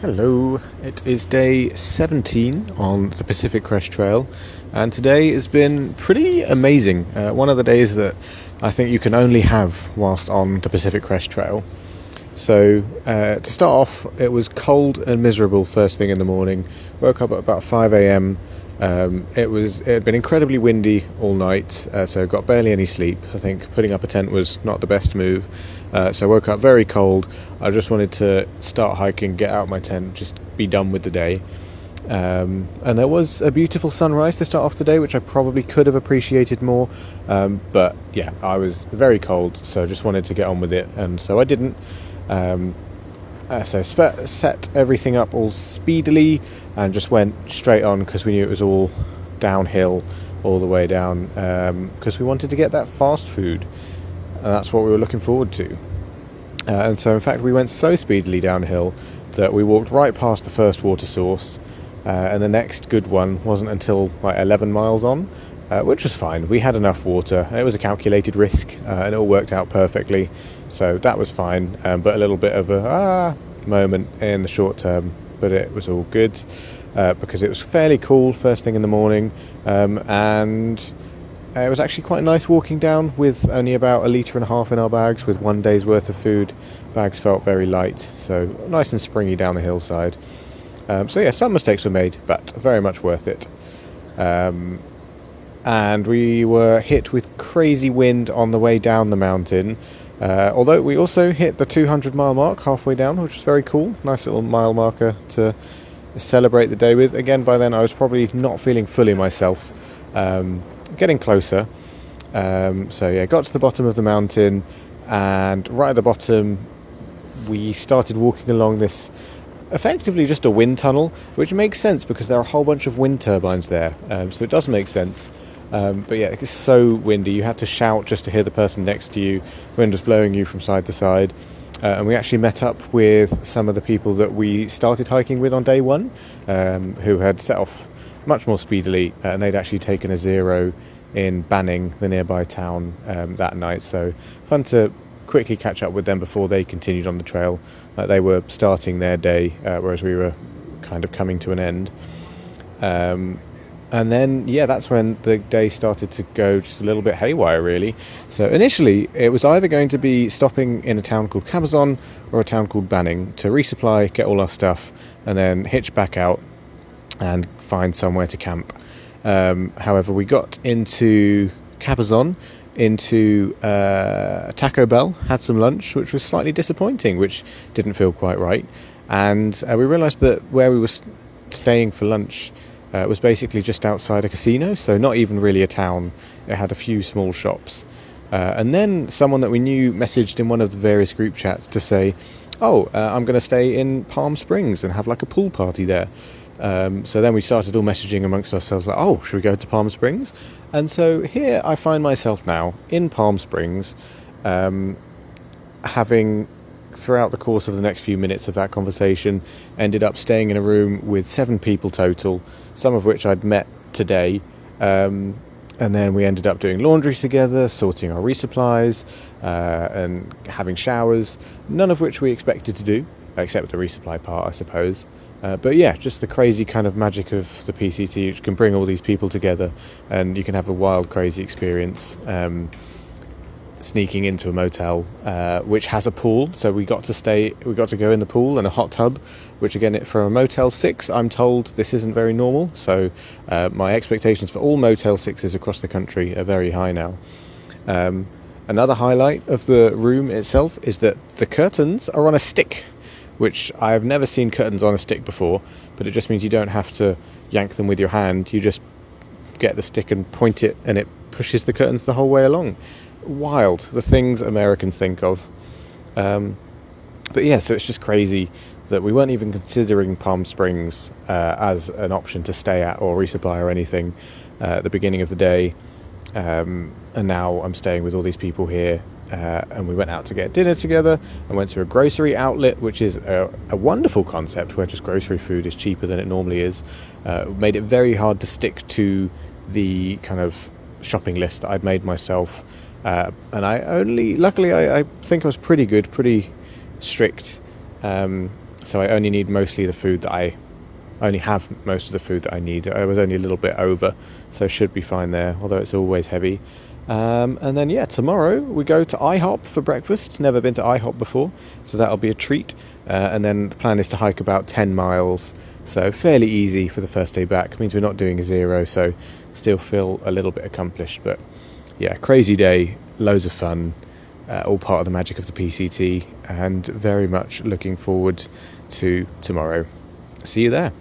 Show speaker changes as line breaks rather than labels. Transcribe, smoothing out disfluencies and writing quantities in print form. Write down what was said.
Hello, it is day 17 on the Pacific Crest Trail, and today has been pretty amazing. One of the days that I think you can only have whilst on the Pacific Crest Trail. So, to start off, it was cold and miserable first thing in the morning. Woke up at about 5 a.m. It had been incredibly windy all night, so got barely any sleep. I think putting up a tent was not the best move. So I woke up very cold. I just wanted to start hiking, get out my tent, just be done with the day. And there was a beautiful sunrise to start off the day, which I probably could have appreciated more. But yeah, I was very cold, so I just wanted to get on with it, and so I didn't. So set everything up all speedily and just went straight on because we knew it was all downhill all the way down, because we wanted to get that fast food. And that's what we were looking forward to. And so, in fact, we went so speedily downhill that we walked right past the first water source, and the next good one wasn't until like 11 miles on, which was fine. We had enough water. It was a calculated risk, and it all worked out perfectly. So that was fine, but a little bit of a moment in the short term, but it was all good because it was fairly cool first thing in the morning, and it was actually quite nice walking down with only about 1.5 litres in our bags with one day's worth of food. Bags felt very light, so nice and springy down the hillside. So yeah, some mistakes were made, but very much worth it. And we were hit with crazy wind on the way down the mountain, although we also hit the 200-mile mark halfway down, which was very cool. Nice little mile marker to celebrate the day with. Again, by then I was probably not feeling fully myself. Getting closer, so yeah, got to the bottom of the mountain, and right at the bottom we started walking along this effectively just a wind tunnel, which makes sense because there are a whole bunch of wind turbines there, so it does make sense. But yeah, it's so windy, you had to shout just to hear the person next to you. Wind was blowing you from side to side, and we actually met up with some of the people that we started hiking with on day one, who had set off much more speedily, and they'd actually taken a zero in Banning, the nearby town, that night. So fun to quickly catch up with them before they continued on the trail. They were starting their day, whereas we were kind of coming to an end. And then, yeah, that's when the day started to go just a little bit haywire, really. So initially, it was either going to be stopping in a town called Cabazon or a town called Banning to resupply, get all our stuff, and then hitch back out and find somewhere to camp. However, we got into Cabazon, into Taco Bell, had some lunch, which was slightly disappointing, which didn't feel quite right. And we realised that where we were staying for lunch was basically just outside a casino, so not even really a town. It had a few small shops. And then someone that we knew messaged in one of the various group chats to say, I'm going to stay in Palm Springs and have like a pool party there. So then we started all messaging amongst ourselves like, should we go to Palm Springs? And so here I find myself now in Palm Springs, having, throughout the course of the next few minutes of that conversation, ended up staying in a room with 7 people total, some of which I'd met today. And then we ended up doing laundry together, sorting our resupplies, and having showers, none of which we expected to do, except the resupply part, I suppose. But yeah, just the crazy kind of magic of the PCT, which can bring all these people together, and you can have a wild, crazy experience. Sneaking into a motel, which has a pool, so we got to go in the pool and a hot tub, which again, for a Motel 6, I'm told this isn't very normal. So my expectations for all Motel 6s across the country are very high now. Another highlight of the room itself is that the curtains are on a stick, which I have never seen curtains on a stick before, but it just means you don't have to yank them with your hand. You just get the stick and point it, and it pushes the curtains the whole way along. Wild, the things Americans think of. But yeah, so it's just crazy that we weren't even considering Palm Springs as an option to stay at or resupply or anything at the beginning of the day. And now I'm staying with all these people here. And we went out to get dinner together and went to a grocery outlet, which is a wonderful concept where just grocery food is cheaper than it normally is. Made it very hard to stick to the kind of shopping list that I'd made myself. And luckily I think I was pretty good, pretty strict. so I only need mostly the food that I only have most of the food that I need. I was only a little bit over, so should be fine there, although it's always heavy. And then yeah, tomorrow we go to IHOP for breakfast. Never been to IHOP before, so that'll be a treat. And then the plan is to hike about 10 miles, so fairly easy for the first day back. Means we're not doing a 0, so still feel a little bit accomplished. But yeah, crazy day, loads of fun, all part of the magic of the PCT, and very much looking forward to tomorrow. See you there.